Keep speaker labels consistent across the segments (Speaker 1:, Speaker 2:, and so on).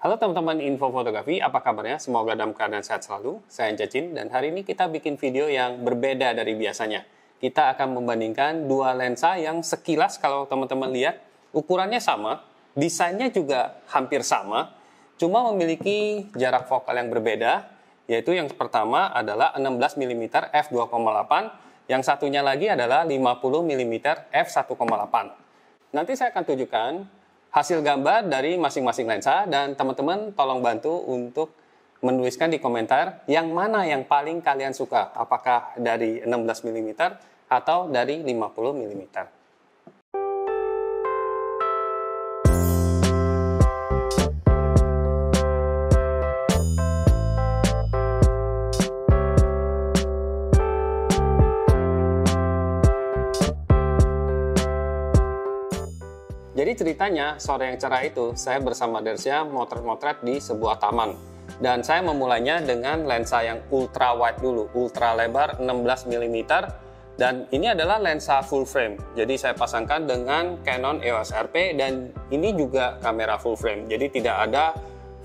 Speaker 1: Halo teman-teman Info Fotografi, apa kabarnya? Semoga dalam keadaan sehat selalu. Saya Cacin dan hari ini kita bikin video yang berbeda dari biasanya. Kita akan membandingkan dua lensa yang sekilas kalau teman-teman lihat ukurannya sama, desainnya juga hampir sama, cuma memiliki jarak fokal yang berbeda, yaitu yang pertama adalah 16 mm f2,8, yang satunya lagi adalah 50 mm f1,8. Nanti saya akan tunjukkan hasil gambar dari masing-masing lensa dan teman-teman tolong bantu untuk menuliskan di komentar yang mana yang paling kalian suka, apakah dari 16 mm atau dari 50 mm. Jadi ceritanya, sore yang cerah itu, saya bersama Dersya motret-motret di sebuah taman. Dan saya memulainya dengan lensa yang ultra wide dulu, ultra lebar 16 mm. Dan ini adalah lensa full frame. Jadi saya pasangkan dengan Canon EOS RP dan ini juga kamera full frame. Jadi tidak ada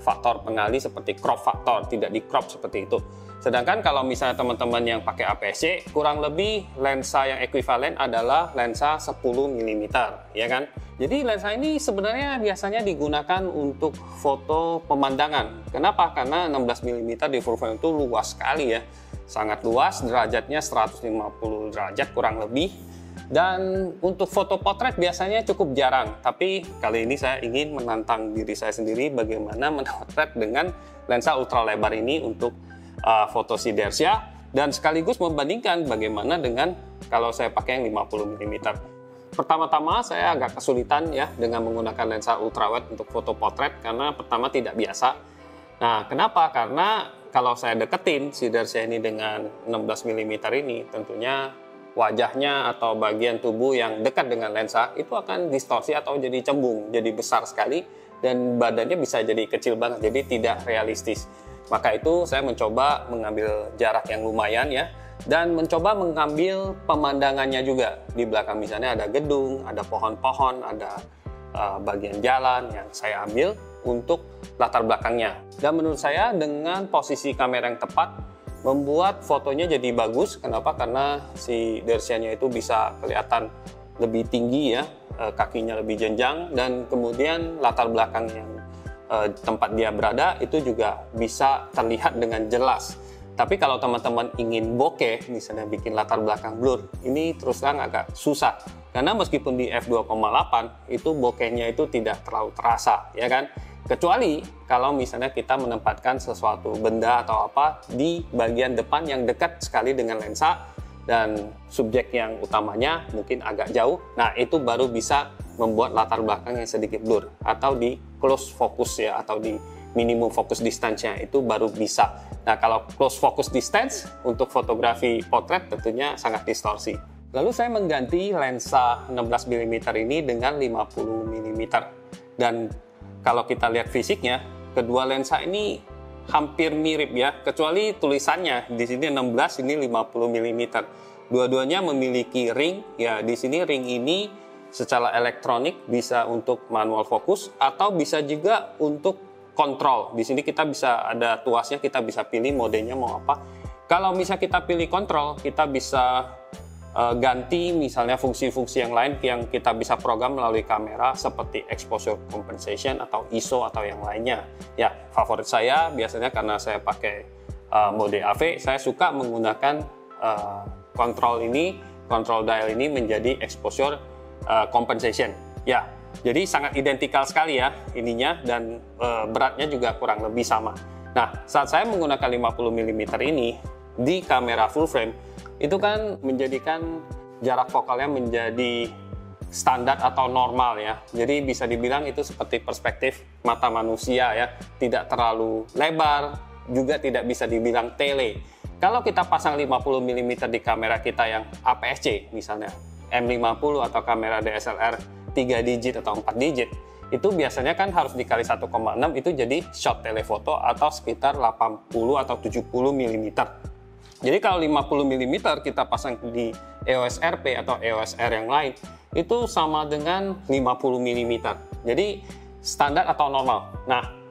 Speaker 1: faktor pengali seperti crop factor, tidak di crop seperti itu. Sedangkan kalau misalnya teman-teman yang pakai APS-C, kurang lebih lensa yang ekuivalen adalah lensa 10 mm, ya kan? Jadi lensa ini sebenarnya biasanya digunakan untuk foto pemandangan. Kenapa? Karena 16 mm di full frame itu luas sekali ya. Sangat luas, derajatnya 150 derajat kurang lebih. Dan untuk foto potret biasanya cukup jarang. Tapi kali ini saya ingin menantang diri saya sendiri bagaimana memotret dengan lensa ultra lebar ini untuk foto si Dersya, dan sekaligus membandingkan bagaimana dengan kalau saya pakai yang 50 mm. Pertama-tama saya agak kesulitan ya dengan menggunakan lensa ultrawide untuk foto potret karena pertama tidak biasa. Nah, kenapa? Karena kalau saya deketin si Dersya ini dengan 16 mm ini, tentunya wajahnya atau bagian tubuh yang dekat dengan lensa itu akan distorsi atau jadi cembung, jadi besar sekali, dan badannya bisa jadi kecil banget, jadi tidak realistis. Maka itu saya mencoba mengambil jarak yang lumayan ya, dan mencoba mengambil pemandangannya juga. Di belakang misalnya ada gedung, ada pohon-pohon, ada bagian jalan yang saya ambil untuk latar belakangnya. Dan menurut saya dengan posisi kamera yang tepat membuat fotonya jadi bagus. Kenapa? Karena si Dersyanya itu bisa kelihatan lebih tinggi ya, kakinya lebih jenjang, dan kemudian latar belakang yang tempat dia berada itu juga bisa terlihat dengan jelas. Tapi kalau teman-teman ingin bokeh, misalnya bikin latar belakang blur, ini terus terang agak susah. Karena meskipun di f2,8 itu bokehnya itu tidak terlalu terasa, ya kan? Kecuali kalau misalnya kita menempatkan sesuatu benda atau apa di bagian depan yang dekat sekali dengan lensa dan subjek yang utamanya mungkin agak jauh. Nah, itu baru bisa membuat latar belakang yang sedikit blur, atau di close focus ya, atau di minimum focus distance-nya itu baru bisa. Nah, kalau close focus distance untuk fotografi potret tentunya sangat distorsi. Lalu saya mengganti lensa 16 mm ini dengan 50 mm. Dan kalau kita lihat fisiknya, kedua lensa ini hampir mirip ya, kecuali tulisannya di sini 16, ini 50 mm. Dua-duanya memiliki ring ya. Di sini ring ini secara elektronik bisa untuk manual fokus atau bisa juga untuk kontrol. Di sini kita bisa ada tuasnya, kita bisa pilih modenya mau apa. Kalau misalnya kita pilih kontrol, kita bisa ganti misalnya fungsi-fungsi yang lain yang kita bisa program melalui kamera seperti exposure compensation atau ISO atau yang lainnya. Ya, favorit saya biasanya karena saya pakai mode AV, saya suka menggunakan kontrol dial ini menjadi exposure compensation. Ya, jadi sangat identikal sekali ya ininya, dan beratnya juga kurang lebih sama. Nah, saat saya menggunakan 50 mm ini di kamera full frame, itu kan menjadikan jarak fokalnya menjadi standar atau normal ya. Jadi bisa dibilang itu seperti perspektif mata manusia ya, tidak terlalu lebar, juga tidak bisa dibilang tele. Kalau kita pasang 50 mm di kamera kita yang APS-C misalnya, M50 atau kamera DSLR 3 digit atau 4 digit, itu biasanya kan harus dikali 1,6, itu jadi shot telefoto atau sekitar 80 atau 70 mm. Jadi kalau 50 mm kita pasang di EOS RP atau EOS R yang lain, itu sama dengan 50 mm. Jadi standar atau normal. Nah,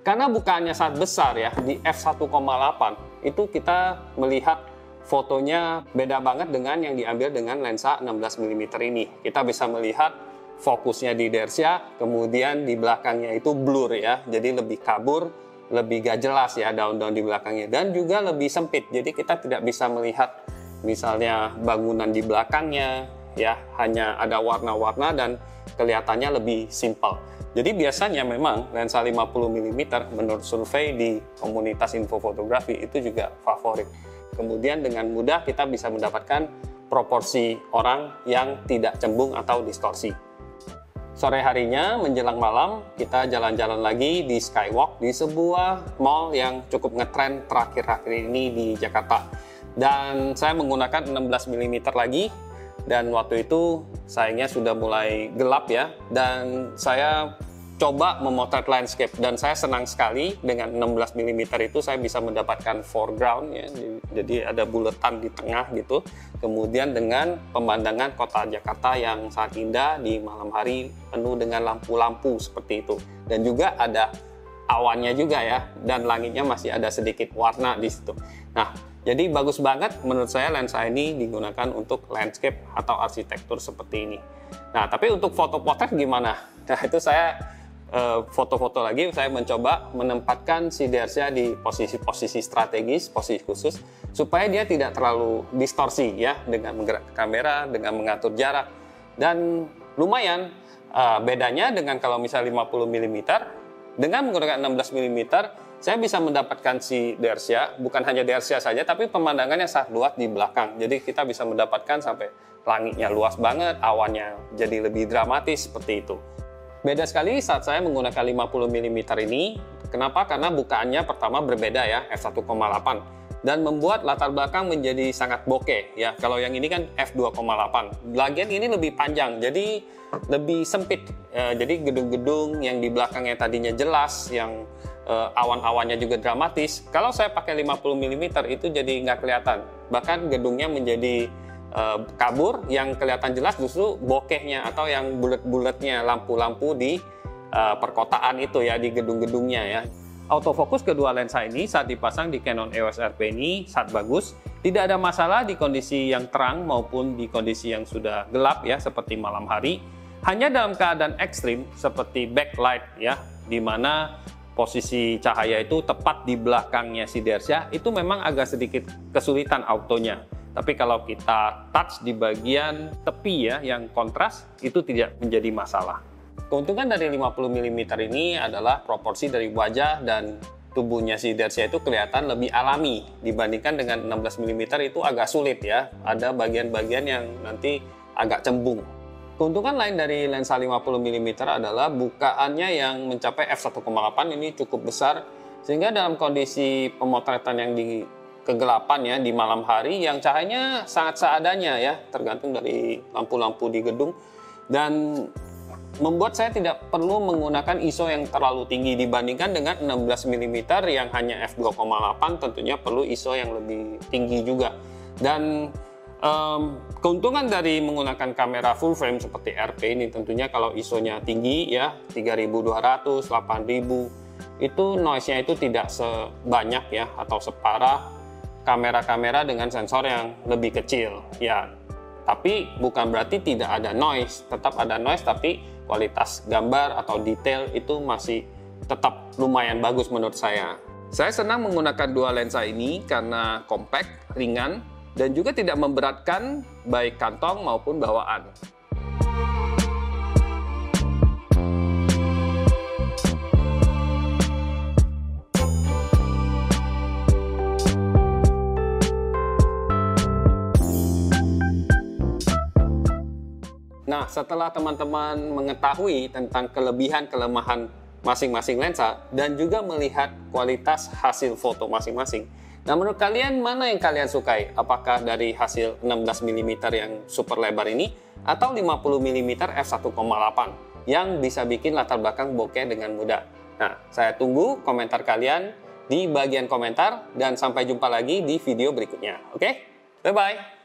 Speaker 1: Karena bukaannya sangat besar ya, di f1,8 itu kita melihat fotonya beda banget dengan yang diambil dengan lensa 16 mm ini. Kita bisa melihat fokusnya di Dersia, kemudian di belakangnya itu blur ya, jadi lebih kabur, lebih gak jelas ya daun-daun di belakangnya, dan juga lebih sempit. Jadi kita tidak bisa melihat misalnya bangunan di belakangnya ya, hanya ada warna-warna dan kelihatannya lebih simpel. Jadi biasanya memang lensa 50 mm menurut survei di komunitas info fotografi itu juga favorit. Kemudian dengan mudah kita bisa mendapatkan proporsi orang yang tidak cembung atau distorsi. Sore harinya menjelang malam kita jalan-jalan lagi di Skywalk di sebuah mall yang cukup ngetren terakhir-akhir ini di Jakarta. Dan saya menggunakan 16 mm lagi, dan waktu itu sayangnya sudah mulai gelap ya, dan saya coba memotret landscape, dan saya senang sekali dengan 16 mm itu saya bisa mendapatkan foreground ya, jadi ada buletan di tengah gitu, kemudian dengan pemandangan kota Jakarta yang sangat indah di malam hari penuh dengan lampu-lampu seperti itu, dan juga ada awannya juga ya, dan langitnya masih ada sedikit warna di situ. Nah, jadi bagus banget menurut saya lensa ini digunakan untuk landscape atau arsitektur seperti ini. Nah, tapi untuk foto potret gimana? Nah, itu saya foto-foto lagi, saya mencoba menempatkan si Dersia di posisi strategis, posisi khusus, supaya dia tidak terlalu distorsi ya, dengan menggerakkan kamera, dengan mengatur jarak. Dan lumayan bedanya dengan kalau misalnya 50 mm, dengan menggunakan 16 mm, saya bisa mendapatkan si Dersia, bukan hanya Dersia saja, tapi pemandangannya sangat luas di belakang. Jadi kita bisa mendapatkan sampai langitnya luas banget, awannya jadi lebih dramatis seperti itu. Beda sekali saat saya menggunakan 50 mm ini. Kenapa? Karena bukaannya pertama berbeda ya, f1,8. Dan membuat latar belakang menjadi sangat bokeh ya. Kalau yang ini kan f2,8. Lagian ini lebih panjang, jadi lebih sempit. Jadi gedung-gedung yang di belakangnya tadinya jelas, yang awan-awannya juga dramatis. Kalau saya pakai 50 mm itu jadi nggak kelihatan. Bahkan gedungnya menjadi kabur, yang kelihatan jelas justru bokehnya atau yang bulat-bulatnya lampu-lampu di perkotaan itu ya, di gedung-gedungnya ya. Autofokus kedua lensa ini saat dipasang di Canon EOS RP ini sangat bagus. Tidak ada masalah di kondisi yang terang maupun di kondisi yang sudah gelap ya, seperti malam hari. Hanya dalam keadaan ekstrim seperti backlight ya, di mana posisi cahaya itu tepat di belakangnya si Dersia, itu memang agak sedikit kesulitan autonya. Tapi kalau kita touch di bagian tepi ya, yang kontras, itu tidak menjadi masalah. Keuntungan dari 50 mm ini adalah proporsi dari wajah dan tubuhnya si Dersia itu kelihatan lebih alami dibandingkan dengan 16 mm itu agak sulit ya. Ada bagian-bagian yang nanti agak cembung. Keuntungan lain dari lensa 50 mm adalah bukaannya yang mencapai f1,8 ini cukup besar, sehingga dalam kondisi pemotretan yang di kegelapan ya, di malam hari, yang cahayanya sangat seadanya ya, tergantung dari lampu-lampu di gedung, dan membuat saya tidak perlu menggunakan ISO yang terlalu tinggi dibandingkan dengan 16 mm yang hanya f2,8, tentunya perlu ISO yang lebih tinggi juga. Dan keuntungan dari menggunakan kamera full frame seperti RP ini, tentunya kalau ISO-nya tinggi ya, 3200, 8000, itu noise-nya itu tidak sebanyak ya, atau separah kamera-kamera dengan sensor yang lebih kecil ya. Tapi bukan berarti tidak ada noise, tetap ada noise, tapi kualitas gambar atau detail itu masih tetap lumayan bagus menurut saya. Saya senang menggunakan dua lensa ini karena compact, ringan, dan juga tidak memberatkan baik kantong maupun bawaan. Nah, setelah teman-teman mengetahui tentang kelebihan-kelemahan masing-masing lensa dan juga melihat kualitas hasil foto masing-masing, nah menurut kalian mana yang kalian sukai? Apakah dari hasil 16 mm yang super lebar ini atau 50 mm f1,8 yang bisa bikin latar belakang bokeh dengan mudah? Nah, saya tunggu komentar kalian di bagian komentar dan sampai jumpa lagi di video berikutnya. Oke? Bye-bye!